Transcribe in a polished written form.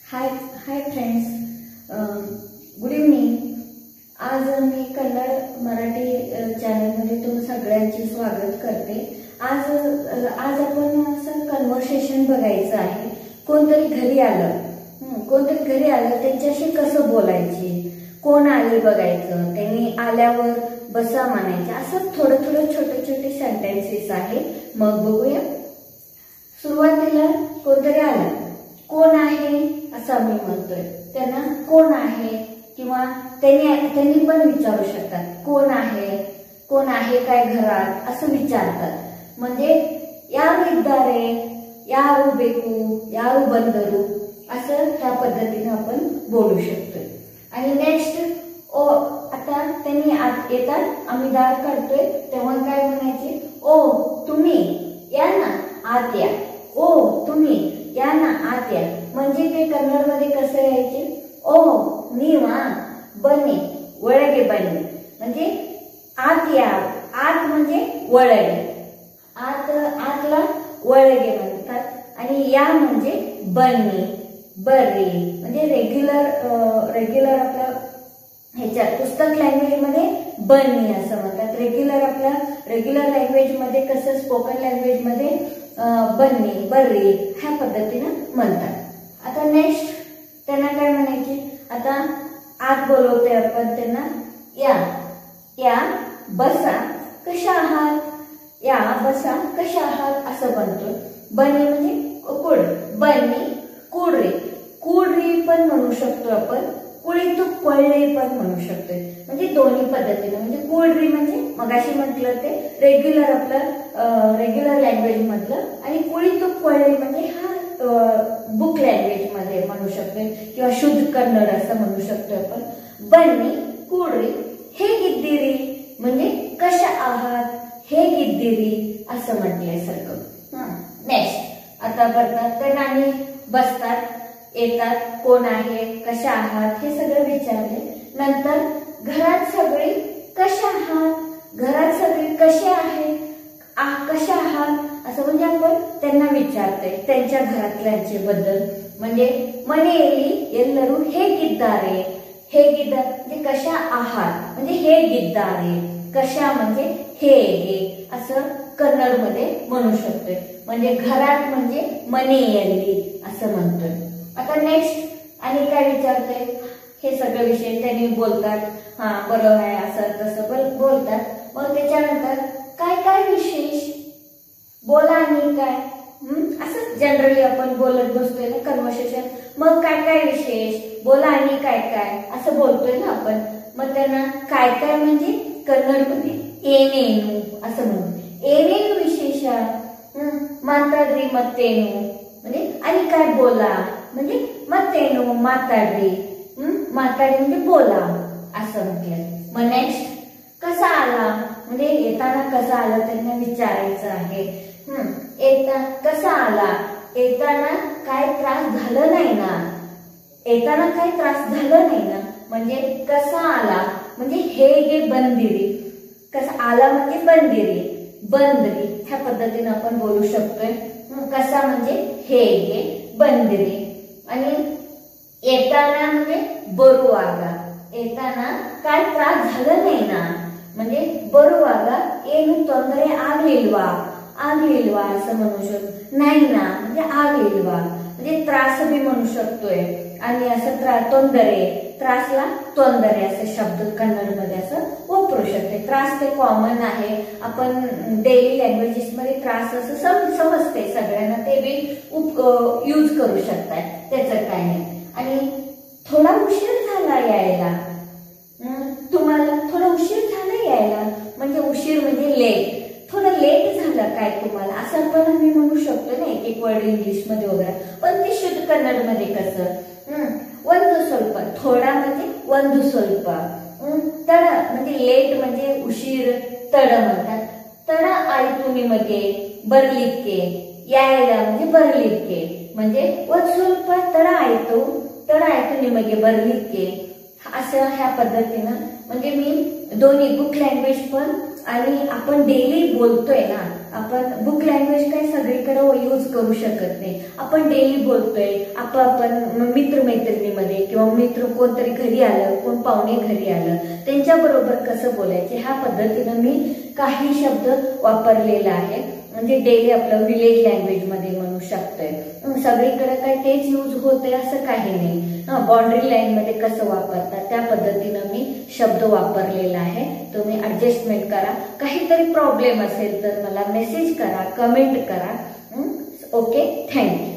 Hi friends, good evening. आज मी कन्नड मराठी चॅनलमध्ये तुम्ही सगळ्यांचे स्वागत करते. आज आपण असं कन्व्हर्सेशन बघायचं आहे. कोणतरी घरी आलं त्यांच्याशी कसं बोलायचे, कोण आले बघायचं, त्यांनी आल्यावर बसा म्हणायचे, असं थोडं छोटे सेंटेन्सेस आहे. मग बघूया. सुरुवातीला कोणतरी आलं, कोण आहे असं आम्ही म्हणतोय. त्यांना कोण आहे किंवा त्यांनी पण विचारू शकतात, कोण आहे काय घरात असं विचारतात. म्हणजे यारू इद्दारे, यारू बेकू, यारू बंदरू असं त्या पद्धतीने आपण बोलू शकतोय. आणि नेक्स्ट आता त्यांनी आत येतात, आम्ही दार काढतोय तेव्हा काय म्हणायचे, ओ तुम्ही या ना आत या, ओ तुम्ही या ना आत या. म्हणजे ते कन्नड मध्ये कसं यायचे, ओ नीवा बने वळगे बने, म्हणजे आत या. आत म्हणजे वळगे, आतला वळगे म्हणतात. आणि या म्हणजे बन्नी बर्री, म्हणजे रेग्युलर आपल्या ह्याच्यात पुस्तक लँग्वेज मध्ये बन्नी असं म्हणतात. रेग्युलर लँग्वेज मध्ये कसं, स्पोकन लँग्वेज मध्ये बन्नी बर्री ह्या पद्धतीनं म्हणतात. आता नेक्स्ट त्यांना काय म्हणायचे, आता आत बोलवते आपण त्यांना, या बसा कशा आहात, या बसा कशा आहात असं म्हणतो. बन्नी म्हणजे बन्नी कुडरी पण म्हणू शकतो आपण, कुळी तू कळले पण म्हणू शकतोय. म्हणजे दोन्ही पद्धतीने, म्हणजे कुडरी म्हणजे मगाशी म्हटलं ते रेग्युलर लँग्वेज मधलं, आणि कुळी तू कळले म्हणजे हा बुक लँग्वेज मध्ये म्हणू शकतोय किंवा शुद्ध कन्नड असं म्हणू शकतोय आपण. बन्नी कुडरी हे गिद्दिरी म्हणजे कशा आहात, हे गिद्दिरी असं म्हटल्यासारखं. नेक्स्ट आता बघतात तर आणि बसतात, येतात, कोण आहे, कशा आहात हे सगळं विचारले. नंतर घरात सगळी कशा आहात, घरात सगळी कसे आहे, कशा आहात असं म्हणजे आपण त्यांना विचारतोय त्यांच्या घरातल्यांचे बद्दल. म्हणजे मनेली एल्लरू हे गिद्दारे, म्हणजे कशा आहात म्हणजे हे गिद्दारे, कशा म्हणजे हे असं कन्नड मध्ये म्हणू शकतोय. म्हणजे घरात म्हणजे मनेಯಲ್ಲಿ असं म्हणतोय. आता नेक्स्ट आणि काय विचारतोय, हे सगळे विषय त्यांनी बोलतात, हा बरोबर आहे असं तसं बोलतात. मग त्याच्यानंतर काय विशेष बोला आणि काय, असं जनरली आपण बोलत बसतोय ना कन्व्हर्सेशन. मग काय विशेष बोला आणि काय असं बोलतोय ना आपण. मग त्यांना काय म्हणजे कन्नड मध्ये ಏನೇನು असं म्हणतो. ಏನೇನು विशेष ಮಾತಾಡ್ರಿ ಮತ್ತೇನು म्हणजे आणि काय बोला, म्हणजे ಮತ್ತೇನು ಮಾತಾಡ್ರಿ, माताडी म्हणजे बोला असं म्हटलं. मग नेक्स्ट कसा आला, म्हणजे येताना कसा आला त्यांना विचारायचं आहे. कसा आला, येताना काय त्रास झालं नाही ना, येताना काय त्रास झालं नाही ना. म्हणजे कसा आला म्हणजे हे बंदिरी, कसा आला म्हणजे बंदरी ह्या पद्धतीने आपण बोलू शकतोय. कसा म्हणजे हे बंदिरी. आणि येताना म्हणजे बरुवाग, येताना काय त्रास झालं नाही ना, म्हणजे बरुवाग ಏನು ತೊಂದರೆ ಆಗ್ಲಿಲ್ವಾ असं म्हणू शकतो. नाही ना म्हणजे ಆಗ್ಲಿಲ್ವಾ, म्हणजे त्रास बी म्हणू शकतोय. आणि असं त्रासला तोंदरे असे शब्द कन्नड मध्ये असं वापरू शकते. त्रास ते कॉमन आहे, आपण डेली लँग्वेजेस मध्ये त्रास असं समजते सगळ्यांना, ते बी यूज करू शकतात, त्याचं काय नाही. आणि थोडा उशीर झाला यायला, तुम्हाला थोडा उशीर झाला यायला, म्हणजे उशीर म्हणजे लेट, थोडं लेट झालं काय तुम्हाला असं पण आम्ही म्हणू शकतो ना एक वर्ड इंग्लिश मध्ये वगैरे. पण ते शुद्ध कन्नड मध्ये कसं, ಒಂದು ಸ್ವಲ್ಪ, थोडा म्हणजे ಒಂದು ಸ್ವಲ್ಪ, तड म्हणजे लेट म्हणजे उशीर, तड म्हणतात. तड आयतु निಮಗೆ ಬರ್ಲಿಕ್ಕೆ, यायला म्हणजे ಬರ್ಲಿಕ್ಕೆ, म्हणजे ಒಂದು ಸ್ವಲ್ಪ तड आयतु निಮಗೆ ಬರ್ಲಿಕ್ಕೆ असं ह्या पद्धतीनं. म्हणजे मी दोन्ही बुक लँग्वेज पण आणि आपण डेली बोलतोय ना आपण बुक लँग्वेज काय सगळीकडे यूज करू शकत नाही. आपण डेली बोलतोय, आपण मित्रमैत्रिणीमध्ये किंवा मित्र कोणतरी घरी आलं, कोण पाहुणे घरी आलं, त्यांच्याबरोबर कसं बोलायचे ह्या पद्धतीनं मी काही शब्द वापरलेला आहे. म्हणजे डेली आपलं विलेज लँग्वेज मध्ये म्हणू शकतोय. सगळीकडे काय तेच यूज होते असं काही नाही. बाउंड्री लाईन मध्ये कसं वापरतात त्या पद्धतीनं मी शब्द वापरलेला आहे. तुम्ही ऍडजस्टमेंट करा. काहीतरी प्रॉब्लेम असेल तर मला मेसेज करा, कमेंट करा. Okay, thank you.